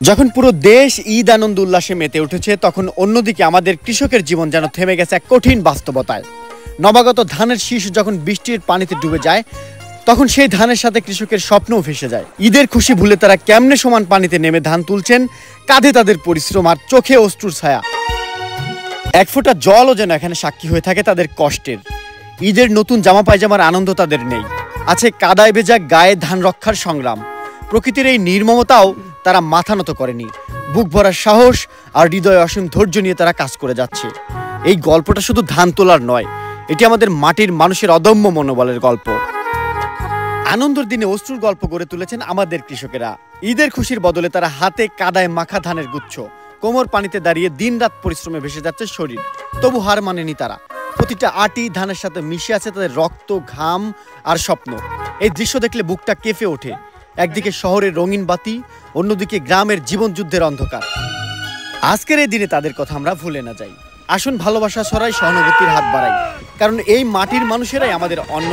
যখন পুরো দেশ ঈদ আনন্দ উল্লাসে মেতে উঠেছে, তখন অন্যদিকে আমাদের কৃষকের জীবন যেন থেমে গেছে এক কঠিন বাস্তবতায়। নবাগত ধানের শীষ যখন বৃষ্টির পানিতে ডুবে যায়, তখন সেই ধানের সাথে কৃষকের স্বপ্নও ভেসে যায়। ঈদের খুশি ভুলে তারা কেমনে সমান পানিতে নেমে ধান তুলছেন, কাঁধে তাদের পরিশ্রম আর চোখে অশ্রুর ছায়া। এক ফোঁটা জলও যেন এখানে সাক্ষী হয়ে থাকে তাদের কষ্টের। ঈদের নতুন জামা পায়জামার আনন্দ তাদের নেই, আছে কাদায় ভেজা গায়ে ধান রক্ষার সংগ্রাম। প্রকৃতির এই নির্মমতাও তারা মাথা নত করেনি। বুক ভরা সাহস আর হৃদয়ে অসীম ধৈর্য নিয়ে তারা কাজ করে যাচ্ছে। এই গল্পটা শুধু ধান তোলার নয়, এটি আমাদের মাটির মানুষের অদম্য মনোবলের গল্প। আনন্দের দিনে অশ্রুর গল্প গড়ে তুলেছেন আমাদের কৃষকেরা। ঈদের খুশির বদলে তারা হাতে কাদায় মাখা ধানের গুচ্ছ, কোমর পানিতে দাঁড়িয়ে দিনরাত পরিশ্রমে ভেসে যাচ্ছে শরীর। তবু হার মানেনি তারা। প্রতিটা আটি ধানের সাথে মিশে আছে তাদের রক্ত, ঘাম আর স্বপ্ন। এই দৃশ্য দেখলে বুকটা কেঁপে ওঠে। একদিকে শহরের রঙিন বাতি, অন্যদিকে গ্রামের জীবন যুদ্ধের অন্ধকার। আজকের এই দিনে তাদের কথা আমরা ভুলে না যাই। আসুন ভালোবাসা ছড়াই, সহানুভূতির হাত বাড়াই, কারণ এই মাটির মানুষেরাই আমাদের অন্ন।